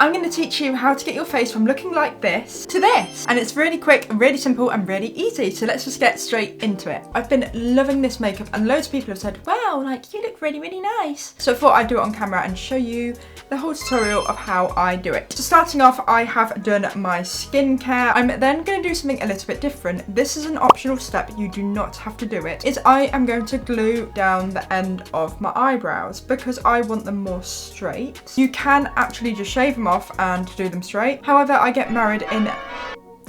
I'm going to teach you how to get your face from looking like this to this. And it's really quick, really simple and really easy. So let's just get straight into it. I've been loving this makeup and loads of people have said, wow, like you look really, really nice. So I thought I'd do it on camera and show you the whole tutorial of how I do it. So starting off, I have done my skincare. I'm then going to do something a little bit different. This is an optional step. You do not have to do it. Is I am going to glue down the end of my eyebrows because I want them more straight. You can actually just shave them off and do them straight. However, I get married in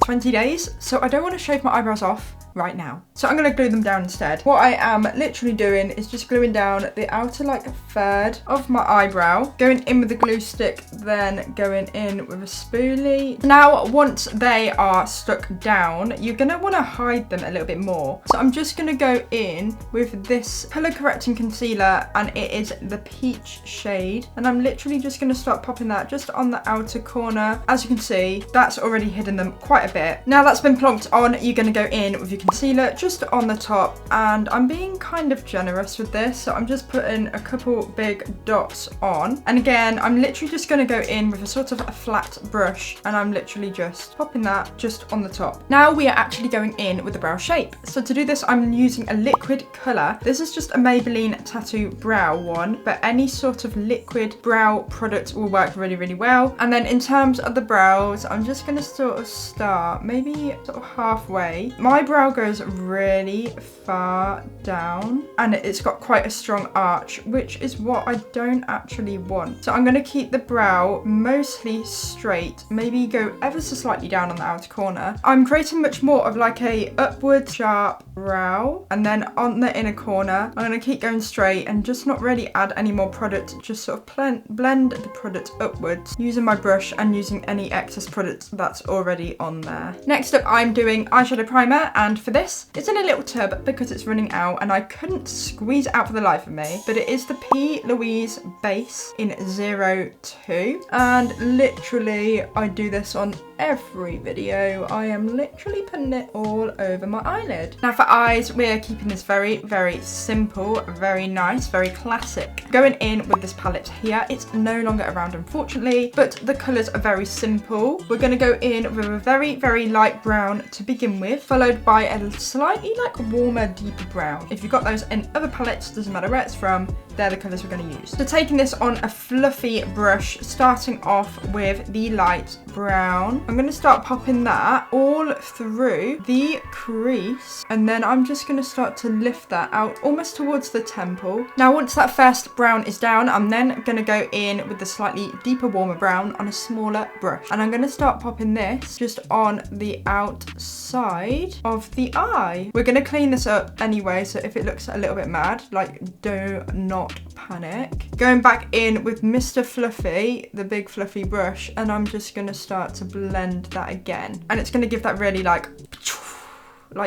20 days, so I don't want to shave my eyebrows off right now. So I'm going to glue them down instead. What I am literally doing is just gluing down the outer like third of my eyebrow, going in with a glue stick, then going in with a spoolie. Now, once they are stuck down, you're going to want to hide them a little bit more. So I'm just going to go in with this color correcting concealer, and it is the peach shade. And I'm literally just going to start popping that just on the outer corner. As you can see, that's already hidden them quite a bit. Now that's been plonked on, you're going to go in with your concealer just on the top, and I'm being kind of generous with this, so I'm just putting a couple big dots on, and again I'm literally just going to go in with a sort of a flat brush, and I'm literally just popping that just on the top. Now we are actually going in with the brow shape. So to do this, I'm using a liquid colour. This is just a Maybelline Tattoo Brow one, but any sort of liquid brow product will work really, really well. And then in terms of the brows, I'm just going to sort of start maybe sort of halfway. My brow goes really far down and it's got quite a strong arch, which is what I don't actually want. So I'm going to keep the brow mostly straight, maybe go ever so slightly down on the outer corner. I'm creating much more of like a upward sharp brow, and then on the inner corner I'm going to keep going straight and just not really add any more product, just sort of blend the product upwards using my brush and using any excess product that's already on there. Next up, I'm doing eyeshadow primer, and for this, it's in a little tub because it's running out and I couldn't squeeze it out for the life of me, but it is the P. Louise base in 02, and literally I do this on every video. I am literally putting it all over my eyelid. Now for eyes, we're keeping this very, very simple, very nice, very classic. Going in with this palette here, it's no longer around unfortunately, but the colours are very simple. We're going to go in with a very, very light brown to begin with, followed by a slightly like warmer, deeper brown. If you've got those in other palettes, doesn't matter where it's from, they're the colours we're going to use. So taking this on a fluffy brush, starting off with the light brown, I'm going to start popping that all through the crease, and then I'm just going to start to lift that out almost towards the temple. Now once that first brown is down, I'm then going to go in with the slightly deeper, warmer brown on a smaller brush, and I'm going to start popping this just on the outside of the eye. We're going to clean this up anyway, so if it looks a little bit mad, like, do not panic. Going back in with Mr. Fluffy, the big fluffy brush, and I'm just going to start to blend that again, and it's going to give that really like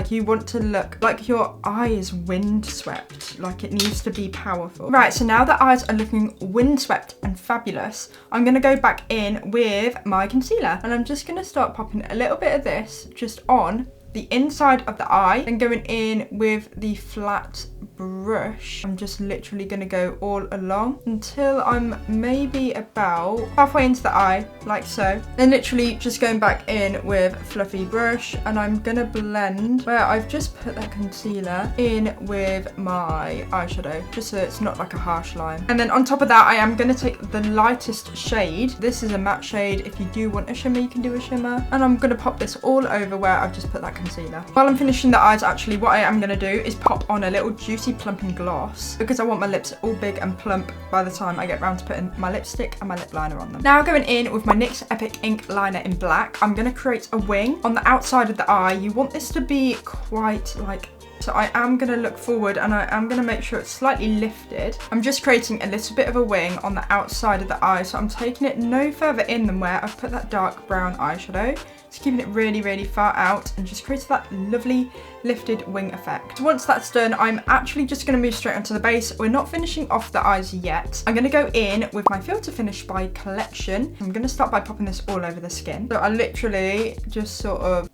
you want to look like your eye is windswept, like it needs to be powerful. Right, so now the eyes are looking windswept and fabulous, I'm going to go back in with my concealer, and I'm just going to start popping a little bit of this just on the inside of the eye, and going in with the flat brush. I'm just literally going to go all along until I'm maybe about halfway into the eye, like so. Then literally just going back in with fluffy brush, and I'm going to blend where I've just put that concealer in with my eyeshadow, just so it's not like a harsh line. And then on top of that, I am going to take the lightest shade. This is a matte shade. If you do want a shimmer, you can do a shimmer. And I'm going to pop this all over where I've just put that concealer. While I'm finishing the eyes, actually, what I am going to do is pop on a little juicy plumping gloss, because I want my lips all big and plump by the time I get around to putting my lipstick and my lip liner on them. Now going in with my NYX Epic Ink liner in black, I'm going to create a wing on the outside of the eye. You want this to be quite like, so I am going to look forward and I am going to make sure it's slightly lifted. I'm just creating a little bit of a wing on the outside of the eye, so I'm taking it no further in than where I've put that dark brown eyeshadow. Just keeping it really, really far out and just creating that lovely lifted wing effect. Once that's done, I'm actually just going to move straight onto the base. We're not finishing off the eyes yet. I'm going to go in with my Filter Finish by Collection. I'm going to start by popping this all over the skin. So I literally just sort of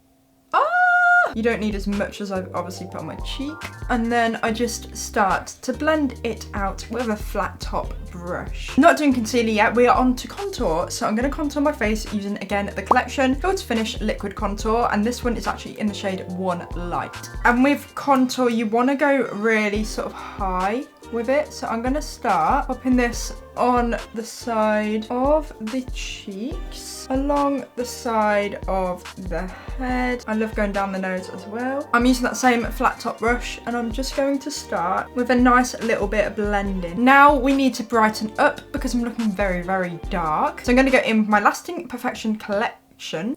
You don't need as much as I've obviously put on my cheek. And then I just start to blend it out with a flat top brush. Not doing concealer yet, we are on to contour. So I'm going to contour my face using, again, the Collection Filter Finish Liquid Contour. And this one is actually in the shade 1 Light. And with contour, you want to go really sort of high with it. So I'm going to start popping this on the side of the cheeks, along the side of the head. I love going down the nose as well. I'm using that same flat top brush and I'm just going to start with a nice little bit of blending. Now we need to brighten up because I'm looking very, very dark. So I'm going to go in with my Lasting Perfection Collection.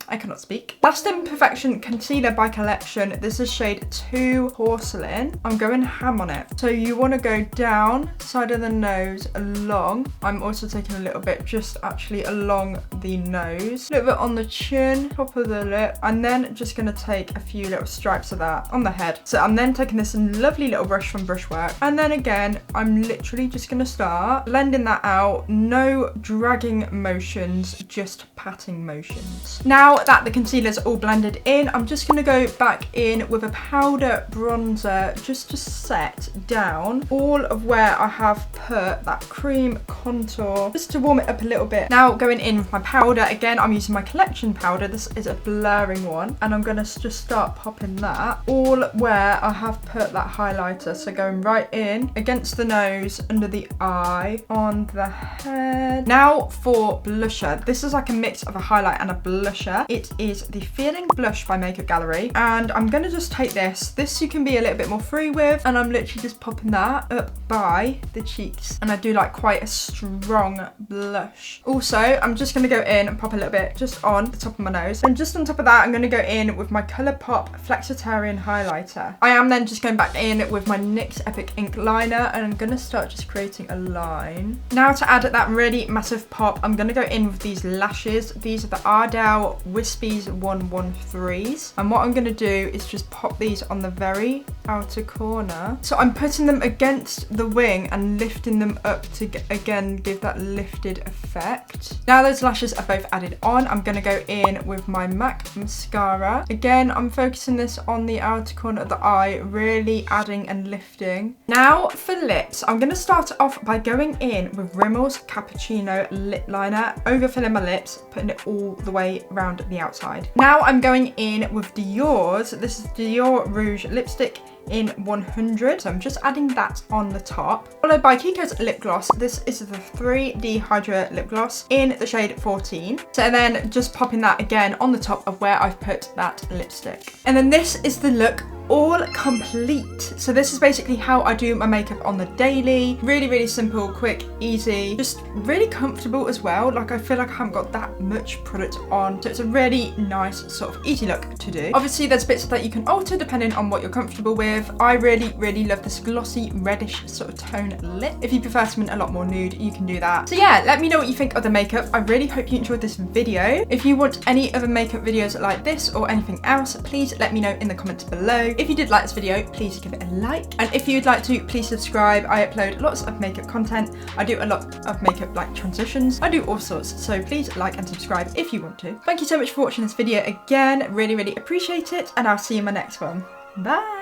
I cannot speak. Lasting Perfection Concealer by Collection. This is shade 2 Porcelain. I'm going ham on it. So you want to go down side of the nose along. I'm also taking a little bit just actually along the nose. A little bit on the chin, top of the lip. And then just going to take a few little stripes of that on the head. So I'm then taking this lovely little brush from Brushwork. And then again, I'm literally just going to start blending that out. No dragging motions, just patting motions. Now that the concealer's all blended in, I'm just going to go back in with a powder bronzer just to set down all of where I have put that cream contour, just to warm it up a little bit. Now going in with my powder, again, I'm using my Collection powder. This is a blurring one, and I'm going to just start popping that all where I have put that highlighter. So going right in against the nose, under the eye, on the head. Now for blusher. This is like a mix of a highlight and a blusher. It is the Feeling Blush by Makeup Gallery, and I'm going to just take this you can be a little bit more free with, and I'm literally just popping that up by the cheeks, and I do like quite a strong blush. Also, I'm just going to go in and pop a little bit just on the top of my nose, and just on top of that I'm going to go in with my Colourpop Flexitarian highlighter. I am then just going back in with my NYX Epic Ink liner, and I'm going to start just creating a line. Now to add that really massive pop, I'm going to go in with these lashes. These are the Ardell Wispies 113s, and what I'm going to do is just pop these on the very outer corner. So I'm putting them against the wing and lifting them up to again give that lifted effect. Now those lashes are both added on, I'm going to go in with my MAC mascara. Again, I'm focusing this on the outer corner of the eye, really adding and lifting. Now for lips, I'm going to start off by going in with Rimmel's Cappuccino lip liner, overfilling my lips, putting it all the way around the outside. Now I'm going in with Dior's. This is Dior Rouge lipstick in 100. So I'm just adding that on the top. Followed by Kiko's lip gloss. This is the 3D Hydra lip gloss in the shade 14. So then just popping that again on the top of where I've put that lipstick. And then this is the look all complete. So this is basically how I do my makeup on the daily. Really, really simple, quick, easy, just really comfortable as well. Like I feel like I haven't got that much product on. So it's a really nice sort of easy look to do. Obviously there's bits that you can alter depending on what you're comfortable with. I really, really love this glossy reddish sort of tone lip. If you prefer something a lot more nude, you can do that. So yeah, let me know what you think of the makeup. I really hope you enjoyed this video. If you want any other makeup videos like this or anything else, please let me know in the comments below. If you did like this video, please give it a like. And if you'd like to, please subscribe. I upload lots of makeup content. I do a lot of makeup like transitions. I do all sorts. So please like and subscribe if you want to. Thank you so much for watching this video again. Really, really appreciate it. And I'll see you in my next one. Bye.